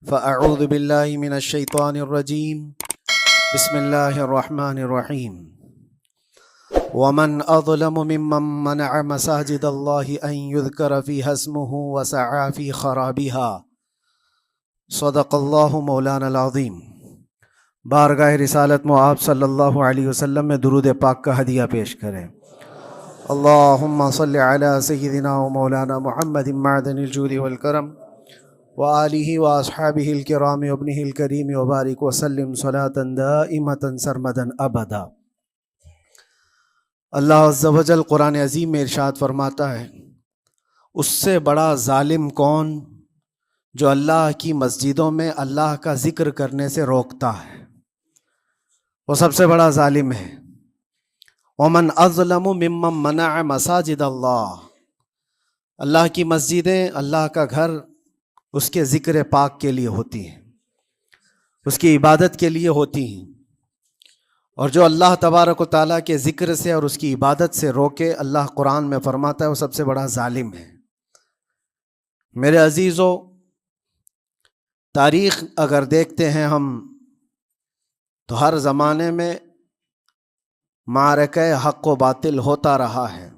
فأعوذ بالله من الشيطان الرجيم بسم الله الرحمن الرحيم ومن أظلم ممن منع مساجد الله أن يذكر فيها اسمه وسعى في خرابها صدق الله مولانا العظیم۔ بارگاہ رسالت میں آپ صلی اللہ علیہ وسلم میں درود پاک کا ہدیہ پیش کریں۔ اللہم صلی علی سیدنا و مولانا محمد معدن الجود والکرم وآلہ واصحابہ الکرام وابنہ الکریم وبارک وسلم صلاۃ دائمۃ سرمدا ابدا۔ اللہ عز و جل قرآن عظیم میں ارشاد فرماتا ہے، اس سے بڑا ظالم کون جو اللہ کی مسجدوں میں اللہ کا ذکر کرنے سے روکتا ہے، وہ سب سے بڑا ظالم ہے۔ ومن اظلم ممن منع مساجد اللہ، اللہ کی مسجدیں، اللہ کا گھر اس کے ذکر پاک کے لیے ہوتی ہیں، اس کی عبادت کے لیے ہوتی ہیں، اور جو اللہ تبارک و تعالیٰ کے ذکر سے اور اس کی عبادت سے روکے، اللہ قرآن میں فرماتا ہے وہ سب سے بڑا ظالم ہے۔ میرے عزیزو، تاریخ اگر دیکھتے ہیں ہم تو ہر زمانے میں معرکہ حق و باطل ہوتا رہا ہے۔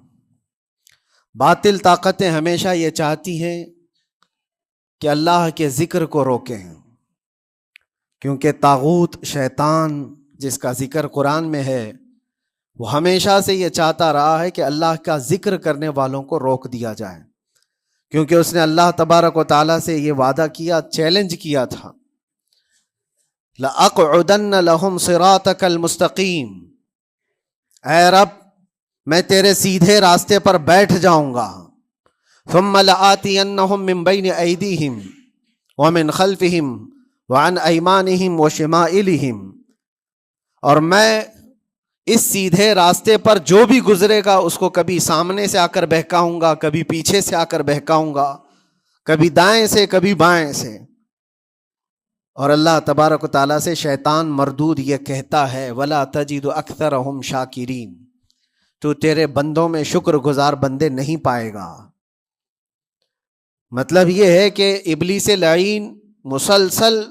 باطل طاقتیں ہمیشہ یہ چاہتی ہیں کہ اللہ کے ذکر کو روکیں، کیونکہ طاغوت شیطان جس کا ذکر قرآن میں ہے وہ ہمیشہ سے یہ چاہتا رہا ہے کہ اللہ کا ذکر کرنے والوں کو روک دیا جائے، کیونکہ اس نے اللہ تبارک و تعالیٰ سے یہ وعدہ کیا، چیلنج کیا تھا، لَأَقْعُدَنَّ لَهُمْ صِرَاطَكَ الْمُسْتَقِيمِ، اے رب میں تیرے سیدھے راستے پر بیٹھ جاؤں گا، ثُمَّ لَآتِيَنَّهُمْ مِنْ بَيْنِ أَيْدِيهِمْ وَمِنْ خَلْفِهِمْ وَعَنْ أَيْمَانِهِمْ وَشِمَائِلِهِمْ، اور میں اس سیدھے راستے پر جو بھی گزرے گا اس کو کبھی سامنے سے آ کر بہکاؤں گا، کبھی پیچھے سے آ کر بہکاؤں گا، کبھی دائیں سے کبھی بائیں سے۔ اور اللہ تبارک و تعالیٰ سے شیطان مردود یہ کہتا ہے، وَلَا تَجِدُ أَكْثَرَهُمْ شَاكِرِينَ، تو تیرے بندوں میں شکر گزار بندے نہیں پائے گا۔ مطلب یہ ہے کہ ابلیس لعین مسلسل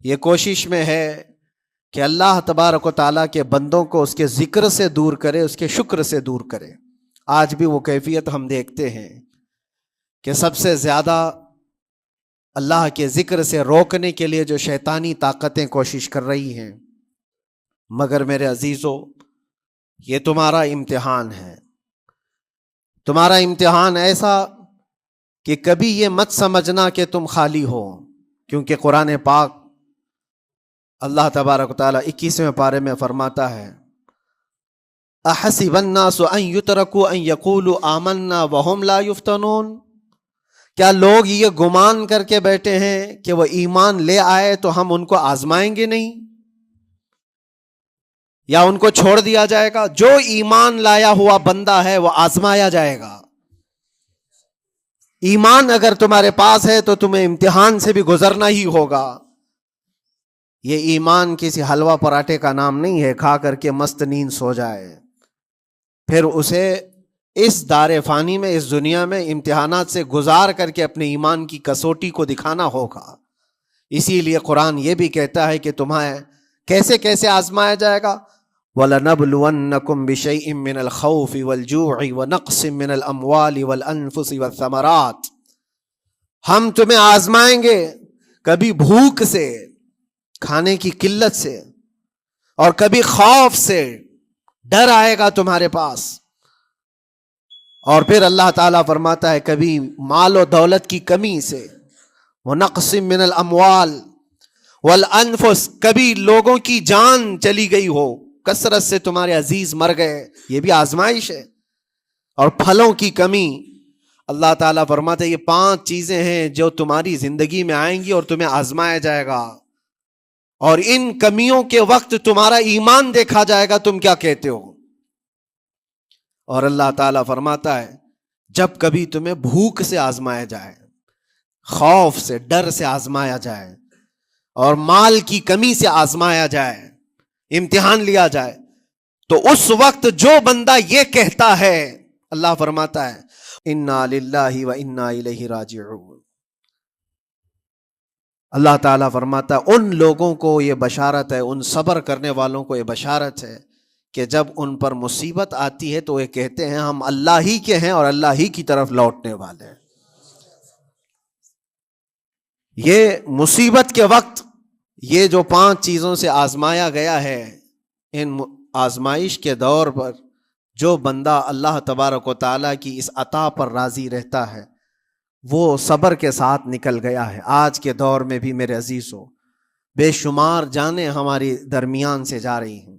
یہ کوشش میں ہے کہ اللہ تبارک و تعالیٰ کے بندوں کو اس کے ذکر سے دور کرے، اس کے شکر سے دور کرے۔ آج بھی وہ کیفیت ہم دیکھتے ہیں کہ سب سے زیادہ اللہ کے ذکر سے روکنے کے لیے جو شیطانی طاقتیں کوشش کر رہی ہیں، مگر میرے عزیزو یہ تمہارا امتحان ہے، تمہارا امتحان ایسا کہ کبھی یہ مت سمجھنا کہ تم خالی ہو، کیونکہ قرآن پاک اللہ تبارک و تعالیٰ 21ویں پارے میں فرماتا ہے، احسب الناس ان یترکوا ان یقولوا آمنا وہم لا یفتنون، کیا لوگ یہ گمان کر کے بیٹھے ہیں کہ وہ ایمان لے آئے تو ہم ان کو آزمائیں گے نہیں، یا ان کو چھوڑ دیا جائے گا؟ جو ایمان لایا ہوا بندہ ہے وہ آزمایا جائے گا۔ ایمان اگر تمہارے پاس ہے تو تمہیں امتحان سے بھی گزرنا ہی ہوگا۔ یہ ایمان کسی حلوہ پراٹھے کا نام نہیں ہے، کھا کر کے مست نیند سو جائے، پھر اسے اس دار فانی میں، اس دنیا میں امتحانات سے گزار کر کے اپنے ایمان کی کسوٹی کو دکھانا ہوگا۔ اسی لیے قرآن یہ بھی کہتا ہے کہ تمہیں کیسے کیسے آزمایا جائے گا، وَلَنَبْلُوَنَّكُمْ بِشَيْءٍ مِّنَ الْخَوْفِ وَالْجُوعِ وَنَقْصٍ مِّنَ الْأَمْوَالِ وَالْأَنفُسِ وَالثَّمَرَاتِ، ہم تمہیں آزمائیں گے کبھی بھوک سے، کھانے کی قلت سے، اور کبھی خوف سے، ڈر آئے گا تمہارے پاس، اور پھر اللہ تعالیٰ فرماتا ہے کبھی مال و دولت کی کمی سے، وَنَقْصٍ مِّنَ الْأَمْوَالِ وَالْأَنفُسِ، کبھی لوگوں کی جان چلی گئی ہو، کثرت سے تمہارے عزیز مر گئے، یہ بھی آزمائش ہے، اور پھلوں کی کمی۔ اللہ تعالیٰ فرماتا ہے یہ 5 چیزیں ہیں جو تمہاری زندگی میں آئیں گی اور تمہیں آزمایا جائے گا، اور ان کمیوں کے وقت تمہارا ایمان دیکھا جائے گا، تم کیا کہتے ہو۔ اور اللہ تعالیٰ فرماتا ہے جب کبھی تمہیں بھوک سے آزمایا جائے، خوف سے، ڈر سے آزمایا جائے، اور مال کی کمی سے آزمایا جائے، امتحان لیا جائے، تو اس وقت جو بندہ یہ کہتا ہے، اللہ فرماتا ہے اِنَّا لِلَّهِ وَإِنَّا إِلَيْهِ رَاجِعُونَ، اللہ تعالیٰ فرماتا ہے ان لوگوں کو یہ بشارت ہے، ان صبر کرنے والوں کو یہ بشارت ہے کہ جب ان پر مصیبت آتی ہے تو یہ کہتے ہیں ہم اللہ ہی کے ہیں اور اللہ ہی کی طرف لوٹنے والے ہیں۔ یہ مصیبت کے وقت یہ جو 5 چیزوں سے آزمایا گیا ہے، ان آزمائش کے دور پر جو بندہ اللہ تبارک و تعالیٰ کی اس عطا پر راضی رہتا ہے وہ صبر کے ساتھ نکل گیا ہے۔ آج کے دور میں بھی میرے عزیزو بے شمار جانیں ہماری درمیان سے جا رہی ہیں۔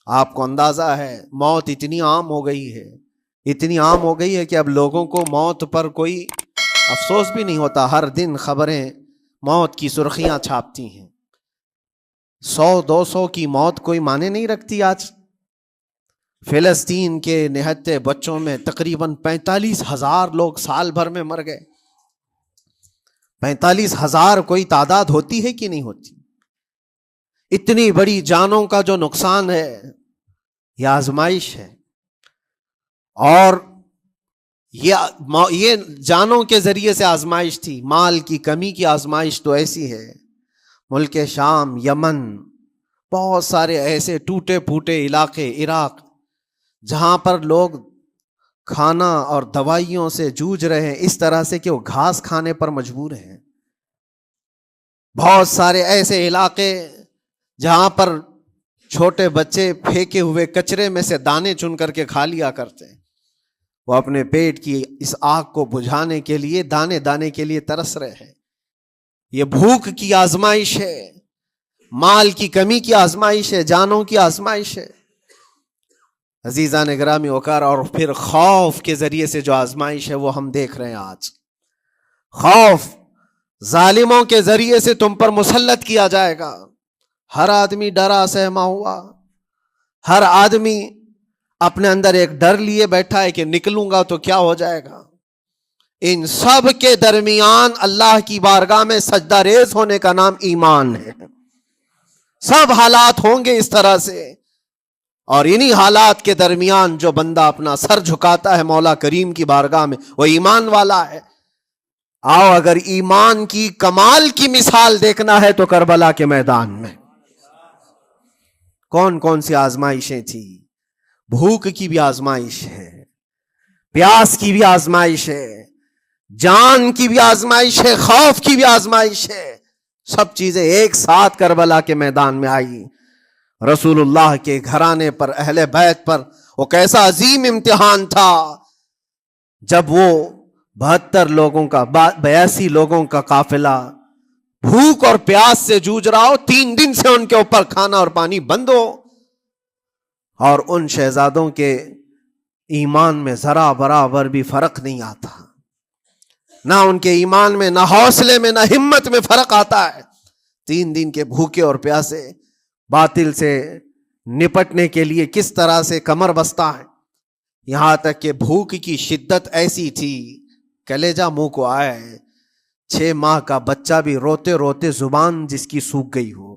آپ کو اندازہ ہے موت اتنی عام ہو گئی ہے، اتنی عام ہو گئی ہے کہ اب لوگوں کو موت پر کوئی افسوس بھی نہیں ہوتا۔ ہر دن خبریں موت کی سرخیاں چھاپتی ہیں، 100-200 کی موت کوئی معنی نہیں رکھتی۔ آج فلسطین کے نہتے بچوں میں تقریباً 45,000 لوگ سال بھر میں مر گئے۔ 45,000 کوئی تعداد ہوتی ہے کہ نہیں ہوتی؟ اتنی بڑی جانوں کا جو نقصان ہے یہ آزمائش ہے، اور یہ جانوں کے ذریعے سے آزمائش تھی۔ مال کی کمی کی آزمائش تو ایسی ہے، ملک شام، یمن، بہت سارے ایسے ٹوٹے پھوٹے علاقے، عراق، جہاں پر لوگ کھانا اور دوائیوں سے جوجھ رہے ہیں اس طرح سے کہ وہ گھاس کھانے پر مجبور ہیں۔ بہت سارے ایسے علاقے جہاں پر چھوٹے بچے پھینکے ہوئے کچرے میں سے دانے چن کر کے کھا لیا کرتے ہیں، وہ اپنے پیٹ کی اس آگ کو بجھانے کے لیے دانے دانے کے لیے ترس رہے ہیں۔ یہ بھوک کی آزمائش ہے، مال کی کمی کی آزمائش ہے، جانوں کی آزمائش ہے۔ عزیزان گرامی وقار، اور پھر خوف کے ذریعے سے جو آزمائش ہے وہ ہم دیکھ رہے ہیں آج۔ خوف ظالموں کے ذریعے سے تم پر مسلط کیا جائے گا۔ ہر آدمی ڈرا سہما ہوا، ہر آدمی اپنے اندر ایک ڈر لیے بیٹھا ہے کہ نکلوں گا تو کیا ہو جائے گا۔ ان سب کے درمیان اللہ کی بارگاہ میں سجدہ ریز ہونے کا نام ایمان ہے۔ سب حالات ہوں گے اس طرح سے، اور انہی حالات کے درمیان جو بندہ اپنا سر جھکاتا ہے مولا کریم کی بارگاہ میں وہ ایمان والا ہے۔ آؤ اگر ایمان کی کمال کی مثال دیکھنا ہے تو کربلا کے میدان میں کون کون سی آزمائشیں تھیں۔ بھوک کی بھی آزمائش ہے، پیاس کی بھی آزمائش ہے، جان کی بھی آزمائش ہے، خوف کی بھی آزمائش ہے۔ سب چیزیں ایک ساتھ کربلا کے میدان میں آئی۔ رسول اللہ کے گھرانے پر، اہل بیت پر وہ کیسا عظیم امتحان تھا جب وہ 72 لوگوں کا 82 لوگوں کا قافلہ بھوک اور پیاس سے جوجھ رہا ہو، 3 دن سے ان کے اوپر کھانا اور پانی بند ہو، اور ان شہزادوں کے ایمان میں ذرا برابر بھی فرق نہیں آتا۔ نہ ان کے ایمان میں، نہ حوصلے میں، نہ ہمت میں فرق آتا ہے۔ 3 دن کے بھوکے اور پیاسے باطل سے نپٹنے کے لیے کس طرح سے کمر بستہ ہے۔ یہاں تک کہ بھوک کی شدت ایسی تھی کلیجہ منہ کو آئے، 6 ماہ کا بچہ بھی روتے روتے زبان جس کی سوکھ گئی ہو،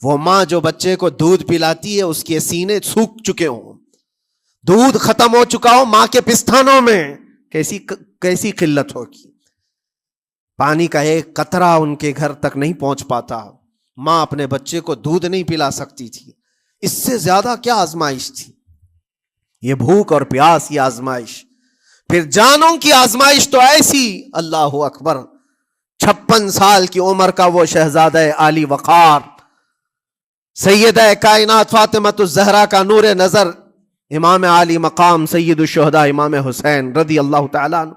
وہ ماں جو بچے کو دودھ پلاتی ہے اس کے سینے سوکھ چکے ہوں، دودھ ختم ہو چکا ہو ماں کے پستانوں میں، کیسی قلت ہوگی۔ پانی کا ایک قطرہ ان کے گھر تک نہیں پہنچ پاتا، ماں اپنے بچے کو دودھ نہیں پلا سکتی تھی۔ اس سے زیادہ کیا آزمائش تھی؟ یہ بھوک اور پیاس کی آزمائش۔ پھر جانوں کی آزمائش تو ایسی، اللہ اکبر، 56 سال کی عمر کا وہ شہزادہ عالی وقار، سیدہ کائنات فاطمۃ الزہرا کا نور نظر، امام عالی مقام سید الشہداء امام حسین رضی اللہ تعالیٰ عنہ،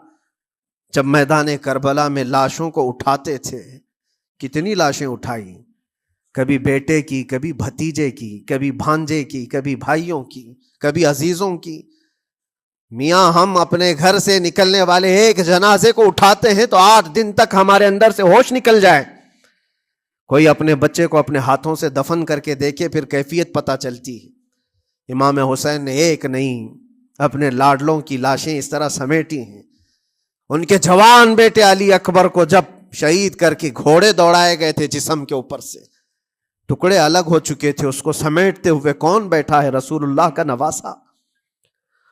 جب میدان کربلا میں لاشوں کو اٹھاتے تھے، کتنی لاشیں اٹھائی، کبھی بیٹے کی، کبھی بھتیجے کی، کبھی بھانجے کی، کبھی بھائیوں کی، کبھی عزیزوں کی۔ میاں ہم اپنے گھر سے نکلنے والے ایک جنازے کو اٹھاتے ہیں تو 8 دن تک ہمارے اندر سے ہوش نکل جائے۔ کوئی اپنے بچے کو اپنے ہاتھوں سے دفن کر کے دیکھے پھر کیفیت پتہ چلتی ہے۔ امام حسین نے ایک نہیں اپنے لاڈلوں کی لاشیں اس طرح سمیٹی ہیں۔ ان کے جوان بیٹے علی اکبر کو جب شہید کر کے گھوڑے دوڑائے گئے تھے جسم کے اوپر سے، ٹکڑے الگ ہو چکے تھے، اس کو سمیٹتے ہوئے کون بیٹھا ہے؟ رسول اللہ کا نواسا۔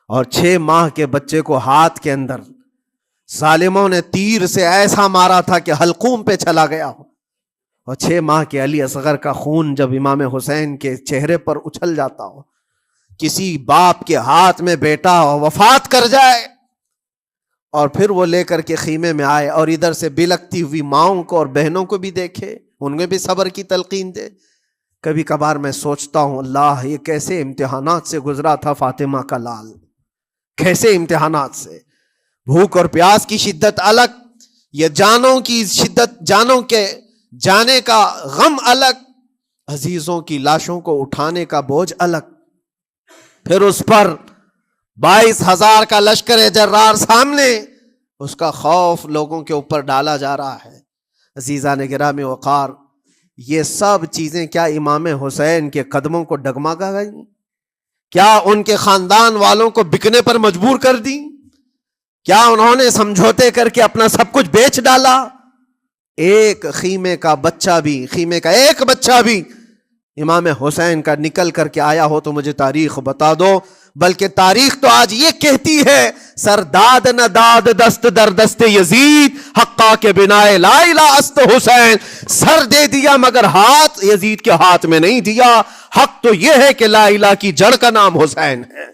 اور 6 ماہ کے بچے کو ہاتھ کے اندر ظالموں نے تیر سے ایسا مارا تھا کہ حلقوم پہ چلا گیا ہو، اور 6 ماہ کے علی اصغر کا خون جب امام حسین کے چہرے پر اچھل جاتا ہو، کسی باپ کے ہاتھ میں بیٹا وفات کر جائے اور پھر وہ لے کر کے خیمے میں آئے اور ادھر سے بلکتی ہوئی ماؤں کو اور بہنوں کو بھی دیکھے، ان میں بھی صبر کی تلقین دے. کبھی کبھار میں سوچتا ہوں اللہ یہ کیسے امتحانات سے گزرا تھا فاطمہ کا لال، کیسے امتحانات سے. بھوک اور پیاس کی شدت الگ، یہ جانوں کی شدت، جانوں کے جانے کا غم الگ، عزیزوں کی لاشوں کو اٹھانے کا بوجھ الگ، پھر اس پر 22,000 کا لشکر جرار سامنے، اس کا خوف لوگوں کے اوپر ڈالا جا رہا ہے. عزیزان گرامی وقار، یہ سب چیزیں کیا امام حسین کے قدموں کو ڈگمگا گئیں؟ کیا ان کے خاندان والوں کو بکنے پر مجبور کر دی؟ کیا انہوں نے سمجھوتے کر کے اپنا سب کچھ بیچ ڈالا؟ ایک خیمے کا بچہ بھی، خیمے کا ایک بچہ بھی امام حسین کا نکل کر کے آیا ہو تو مجھے تاریخ بتا دو. بلکہ تاریخ تو آج یہ کہتی ہے سر داد نہ داد دست در دست یزید، حقا کے بنائے لا الہ است حسین. سر دے دیا مگر ہاتھ یزید کے ہاتھ میں نہیں دیا. حق تو یہ ہے کہ لا الہ کی جڑ کا نام حسین ہے.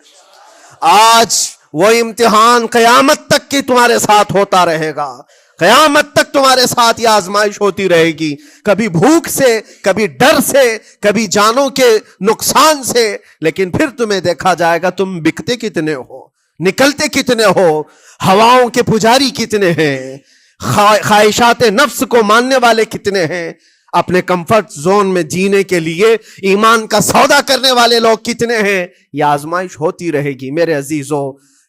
آج وہ امتحان قیامت تک کی تمہارے ساتھ ہوتا رہے گا، قیامت تک تمہارے ساتھ یہ آزمائش ہوتی رہے گی، کبھی بھوک سے، کبھی ڈر سے، کبھی جانوں کے نقصان سے. لیکن پھر تمہیں دیکھا جائے گا تم بکتے کتنے ہو، نکلتے کتنے ہو، ہواؤں کے پجاری کتنے ہیں، خواہشات نفس کو ماننے والے کتنے ہیں، اپنے کمفرٹ زون میں جینے کے لیے ایمان کا سودا کرنے والے لوگ کتنے ہیں. یہ آزمائش ہوتی رہے گی. میرے عزیزو،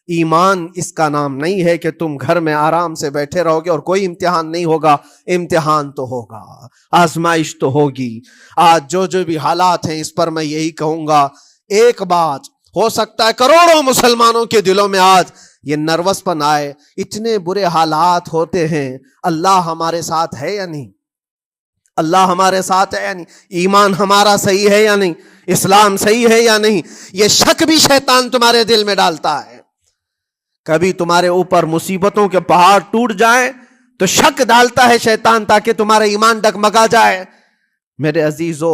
ایمان اس کا نام نہیں ہے کہ تم گھر میں آرام سے بیٹھے رہو گے اور کوئی امتحان نہیں ہوگا. امتحان تو ہوگا، آزمائش تو ہوگی. آج جو بھی حالات ہیں اس پر میں یہی کہوں گا، ایک بات ہو سکتا ہے کروڑوں مسلمانوں کے دلوں میں آج یہ نروس پن آئے، اتنے برے حالات ہوتے ہیں، اللہ ہمارے ساتھ ہے یا نہیں؟ اللہ ہمارے ساتھ ہے یا نہیں؟ ایمان ہمارا صحیح ہے یا نہیں؟ اسلام صحیح ہے یا نہیں؟ یہ شک بھی شیطان تمہارے دل میں ڈالتا ہے. کبھی تمہارے اوپر مصیبتوں کے پہاڑ ٹوٹ جائیں تو شک ڈالتا ہے شیطان تاکہ تمہارا ایمان ڈگمگا جائے. میرے عزیزو،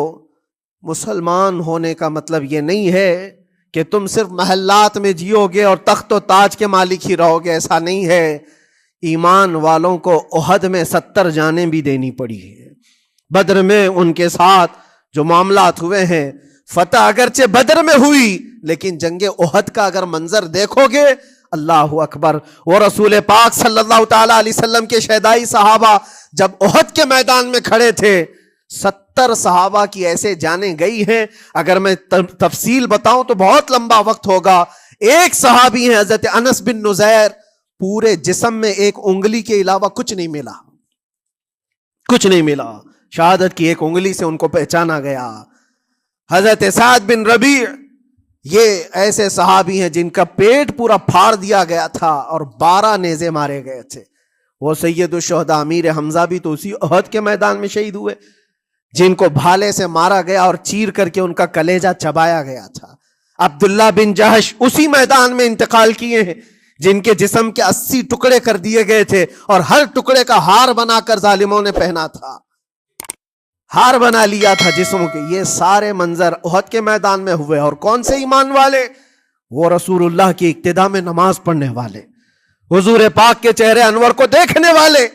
مسلمان ہونے کا مطلب یہ نہیں ہے کہ تم صرف محلات میں جیو گے اور تخت و تاج کے مالک ہی رہو گے، ایسا نہیں ہے. ایمان والوں کو احد میں 70 جانیں بھی دینی پڑی ہے. بدر میں ان کے ساتھ جو معاملات ہوئے ہیں، فتح اگرچہ بدر میں ہوئی لیکن جنگ احد کا اگر منظر دیکھو گے، اللہ اکبر. وہ رسول پاک صلی اللہ تعالی علیہ وسلم کے شہدائی صحابہ جب احد کے میدان میں کھڑے تھے، 70 صحابہ کی ایسے جانیں گئی ہیں. اگر میں تفصیل بتاؤں تو بہت لمبا وقت ہوگا. ایک صحابی ہیں حضرت انس بن نزیر، پورے جسم میں ایک انگلی کے علاوہ کچھ نہیں ملا، کچھ نہیں ملا. شہادت کی ایک انگلی سے ان کو پہچانا گیا. حضرت سعد بن ربیع، یہ ایسے صحابی ہیں جن کا پیٹ پورا پھاڑ دیا گیا تھا اور 12 نیزے مارے گئے تھے. وہ سید الشہداء امیر حمزہ بھی تو اسی احد کے میدان میں شہید ہوئے، جن کو بھالے سے مارا گیا اور چیر کر کے ان کا کلیجہ چبایا گیا تھا. عبداللہ بن جہش اسی میدان میں انتقال کیے ہیں، جن کے جسم کے 80 ٹکڑے کر دیے گئے تھے اور ہر ٹکڑے کا ہار بنا کر ظالموں نے پہنا تھا، ہار بنا لیا تھا جسموں کے. یہ سارے منظر احد کے میدان میں ہوئے. اور کون سے ایمان والے؟ وہ رسول اللہ کی اقتداء میں نماز پڑھنے والے، حضور پاک کے چہرے انور کو دیکھنے والے.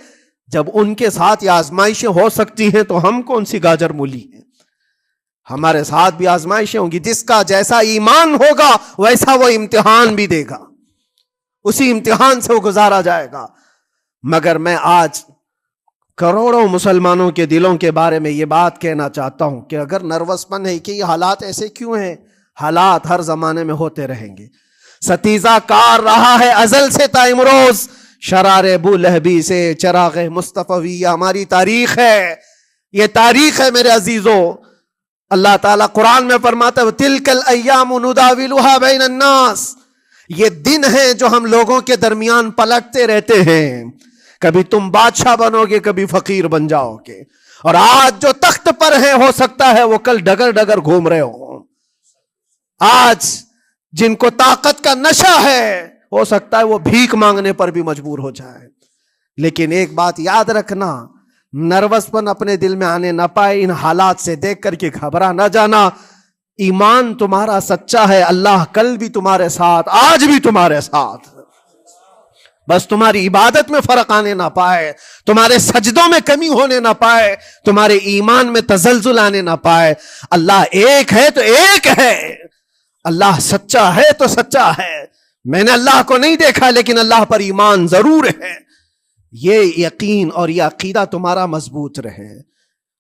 جب ان کے ساتھ یہ آزمائشیں ہو سکتی ہیں تو ہم کون سی گاجر مولی ہیں؟ ہمارے ساتھ بھی آزمائشیں ہوں گی. جس کا جیسا ایمان ہوگا ویسا وہ امتحان بھی دے گا، اسی امتحان سے وہ گزارا جائے گا. مگر میں آج کروڑوں مسلمانوں کے دلوں کے بارے میں یہ بات کہنا چاہتا ہوں کہ اگر نروس پن ہے کہ یہ حالات ایسے کیوں ہیں، حالات ہر زمانے میں ہوتے رہیں گے. ستیزہ کار رہا ہے ازل سے تا امروز، شرار ابو لہبی سے چراغ مصطفی. ہماری تاریخ ہے، یہ تاریخ ہے میرے عزیزو. اللہ تعالیٰ قرآن میں فرماتا ہے تِلْكَ الْأَيَّامُ نُدَاوِلُهَا بَيْنَ النَّاسِ. یہ دن ہیں جو ہم لوگوں کے درمیان پلٹتے رہتے ہیں. کبھی تم بادشاہ بنو گے، کبھی فقیر بن جاؤ گے. اور آج جو تخت پر ہیں ہو سکتا ہے وہ کل ڈگر ڈگر گھوم رہے ہوں. آج جن کو طاقت کا نشہ ہے ہو سکتا ہے وہ بھیک مانگنے پر بھی مجبور ہو جائے. لیکن ایک بات یاد رکھنا، نروس پن اپنے دل میں آنے نہ پائے، ان حالات سے دیکھ کر کے گھبرا نہ جانا. ایمان تمہارا سچا ہے، اللہ کل بھی تمہارے ساتھ، آج بھی تمہارے ساتھ. بس تمہاری عبادت میں فرق آنے نہ پائے، تمہارے سجدوں میں کمی ہونے نہ پائے، تمہارے ایمان میں تزلزل آنے نہ پائے. اللہ ایک ہے تو ایک ہے، اللہ سچا ہے تو سچا ہے. میں نے اللہ کو نہیں دیکھا لیکن اللہ پر ایمان ضرور ہے. یہ یقین اور یہ عقیدہ تمہارا مضبوط رہے.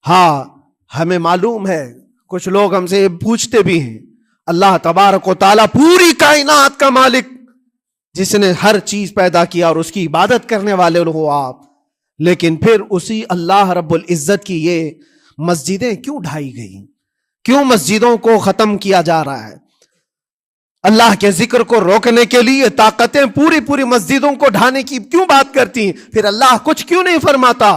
ہاں ہمیں معلوم ہے، کچھ لوگ ہم سے پوچھتے بھی ہیں، اللہ تبارک و تعالیٰ پوری کائنات کا مالک، جس نے ہر چیز پیدا کیا اور اس کی عبادت کرنے والے ہو آپ، لیکن پھر اسی اللہ رب العزت کی یہ مسجدیں کیوں ڈھائی گئی؟ کیوں مسجدوں کو ختم کیا جا رہا ہے؟ اللہ کے ذکر کو روکنے کے لیے طاقتیں پوری مسجدوں کو ڈھانے کی کیوں بات کرتی ہیں؟ پھر اللہ کچھ کیوں نہیں فرماتا؟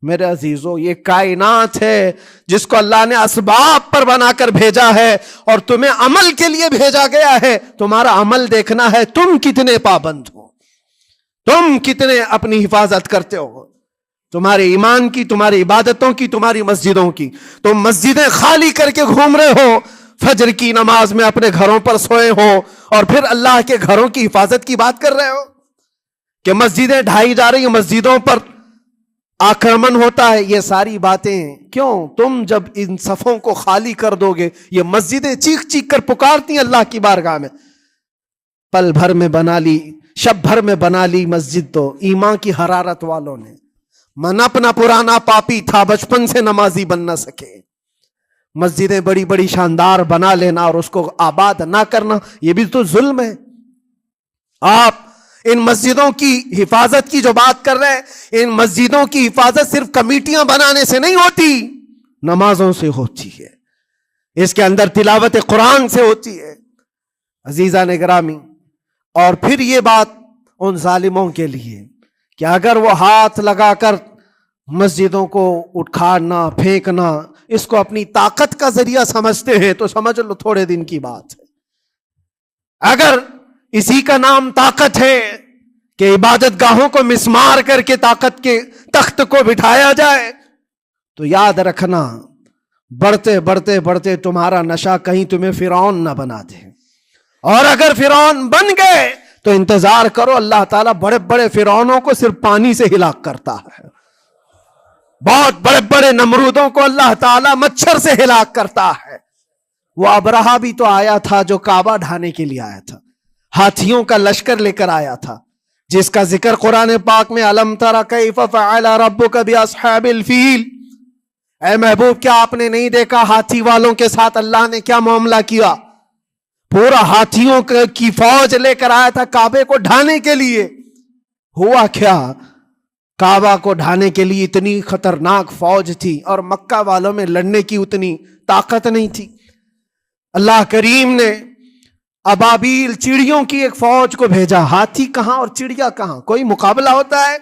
میرے عزیزو، یہ کائنات ہے جس کو اللہ نے اسباب پر بنا کر بھیجا ہے اور تمہیں عمل کے لیے بھیجا گیا ہے. تمہارا عمل دیکھنا ہے، تم کتنے پابند ہو، تم کتنے اپنی حفاظت کرتے ہو، تمہارے ایمان کی، تمہاری عبادتوں کی، تمہاری مسجدوں کی. تم مسجدیں خالی کر کے گھوم رہے ہو، فجر کی نماز میں اپنے گھروں پر سوئے ہو اور پھر اللہ کے گھروں کی حفاظت کی بات کر رہے ہو کہ مسجدیں ڈھائی جا رہی ہیں، مسجدوں پر آکرمن ہوتا ہے. یہ ساری باتیں کیوں؟ تم جب ان صفوں کو خالی کر دو گے، یہ مسجدیں چیخ چیخ کر پکارتی ہیں اللہ کی بارگاہ میں. پل بھر میں بنا لی، شب بھر میں بنا لی مسجد تو ایمان کی حرارت والوں نے. من اپنا پرانا پاپی تھا، بچپن سے نمازی بن نہ سکے. مسجدیں بڑی بڑی شاندار بنا لینا اور اس کو آباد نہ کرنا، یہ بھی تو ظلم ہے. آپ ان مسجدوں کی حفاظت کی جو بات کر رہے ہیں، ان مسجدوں کی حفاظت صرف کمیٹیاں بنانے سے نہیں ہوتی، نمازوں سے ہوتی ہے، اس کے اندر تلاوت قرآن سے ہوتی ہے. عزیزان گرامی، اور پھر یہ بات ان ظالموں کے لیے کہ اگر وہ ہاتھ لگا کر مسجدوں کو اٹھانا پھینکنا اس کو اپنی طاقت کا ذریعہ سمجھتے ہیں تو سمجھ لو تھوڑے دن کی بات ہے. اگر اسی کا نام طاقت ہے کہ عبادت گاہوں کو مسمار کر کے طاقت کے تخت کو بٹھایا جائے، تو یاد رکھنا بڑھتے بڑھتے بڑھتے تمہارا نشہ کہیں تمہیں فرعون نہ بنا دے. اور اگر فرعون بن گئے تو انتظار کرو، اللہ تعالیٰ بڑے بڑے فرعونوں کو صرف پانی سے ہلاک کرتا ہے. بہت بڑے بڑے نمرودوں کو اللہ تعالیٰ مچھر سے ہلاک کرتا ہے. وہ ابرہہ بھی تو آیا تھا جو کعبہ ڈھانے کے لیے آیا تھا، ہاتھیوں کا لشکر لے کر آیا تھا، جس کا ذکر قرآن پاک میں الم تر کیف فعل ربک باصحاب الفیل. اے محبوب، کیا آپ نے نہیں دیکھا ہاتھی والوں کے ساتھ اللہ نے کیا معاملہ کیا؟ پورا ہاتھیوں کی فوج لے کر آیا تھا کعبے کو ڈھانے کے لیے. ہوا کیا؟ کعبہ کو ڈھانے کے لیے اتنی خطرناک فوج تھی اور مکہ والوں میں لڑنے کی اتنی طاقت نہیں تھی. اللہ کریم نے ابابیل چڑیوں کی ایک فوج کو بھیجا. ہاتھی کہاں اور چڑیا کہاں؟ کوئی مقابلہ ہوتا ہے؟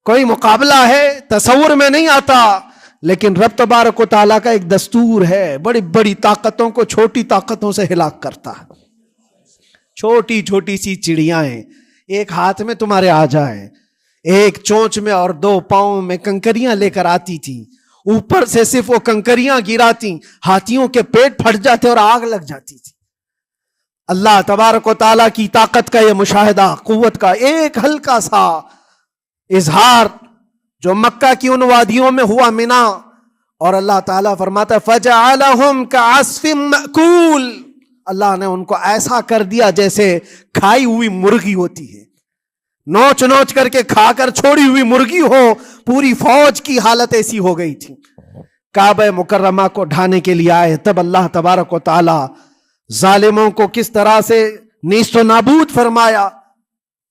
کوئی مقابلہ ہے؟ تصور میں نہیں آتا. لیکن رب تبارک و تعالیٰ کا ایک دستور ہے، بڑی بڑی طاقتوں کو چھوٹی طاقتوں سے ہلاک کرتا ہے. چھوٹی چھوٹی سی چڑیاں ہیں، ایک ہاتھ میں تمہارے آ جائے، ایک چونچ میں اور دو پاؤں میں کنکریاں لے کر آتی تھی، اوپر سے صرف وہ کنکریاں گراتی، ہاتھیوں کے پیٹ پھٹ جاتے اور آگ لگ جاتی تھی. اللہ تبارک و تعالیٰ کی طاقت کا یہ مشاہدہ، قوت کا ایک ہلکا سا اظہار جو مکہ کی ان وادیوں میں ہوا منا، اور اللہ تعالیٰ فرماتا ہے فَجَعَلَهُمْ كَعَصْفٍ مَأْكُولٍ. اللہ نے ان کو ایسا کر دیا جیسے کھائی ہوئی مرغی ہوتی ہے، نوچ نوچ کر کے کھا کر چھوڑی ہوئی مرغی ہو. پوری فوج کی حالت ایسی ہو گئی تھی. کعبہ مکرمہ کو ڈھانے کے لیے آئے، تب اللہ تبارک و تعالی ظالموں کو کس طرح سے نیست و نابود فرمایا.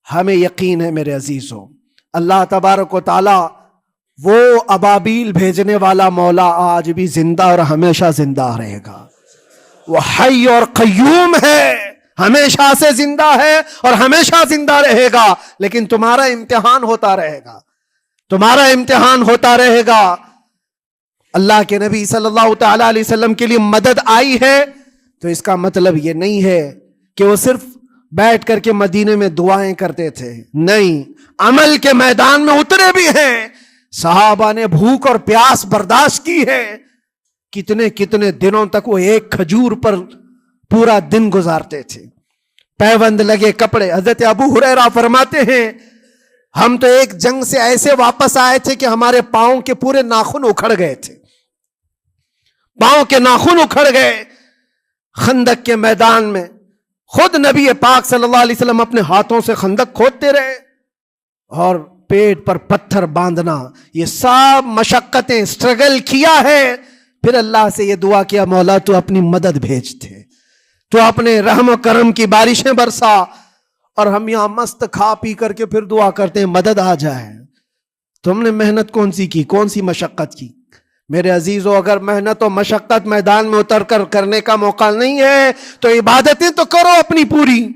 ہمیں یقین ہے میرے عزیزوں، اللہ تبارک و تعالی وہ ابابیل بھیجنے والا مولا آج بھی زندہ اور ہمیشہ زندہ رہے گا. وہ حی اور قیوم ہے، ہمیشہ سے زندہ ہے اور ہمیشہ زندہ رہے گا. لیکن تمہارا امتحان ہوتا رہے گا، تمہارا امتحان ہوتا رہے گا. اللہ کے نبی صلی اللہ تعالی علیہ وسلم کے لیے مدد آئی ہے تو اس کا مطلب یہ نہیں ہے کہ وہ صرف بیٹھ کر کے مدینے میں دعائیں کرتے تھے. نہیں، عمل کے میدان میں اترے بھی ہیں. صحابہ نے بھوک اور پیاس برداشت کی ہے، کتنے کتنے دنوں تک وہ ایک کھجور پر پورا دن گزارتے تھے، پیوند لگے کپڑے۔ حضرت ابو ہریرہ فرماتے ہیں ہم تو ایک جنگ سے ایسے واپس آئے تھے کہ ہمارے پاؤں کے پورے ناخن اکھڑ گئے تھے، پاؤں کے ناخن اکھڑ گئے۔ خندق کے میدان میں خود نبی پاک صلی اللہ علیہ وسلم اپنے ہاتھوں سے خندق کھودتے رہے، اور پیٹ پر پتھر باندھنا، یہ سب مشقتیں، اسٹرگل کیا ہے۔ پھر اللہ سے یہ دعا کیا مولا تو اپنی مدد بھیجتے، تو اپنے رحم و کرم کی بارشیں برسا، اور ہم یہاں مست کھا پی کر کے پھر دعا کرتے ہیں مدد آ جائے۔ تم نے محنت کون سی کی، کون سی مشقت کی؟ میرے عزیزو، اگر محنت و مشقت میدان میں اتر کر کرنے کا موقع نہیں ہے تو عبادتیں تو کرو اپنی پوری،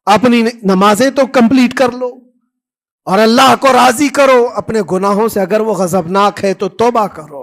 اپنی نمازیں تو کمپلیٹ کر لو، اور اللہ کو راضی کرو۔ اپنے گناہوں سے اگر وہ غضبناک ہے تو توبہ کرو۔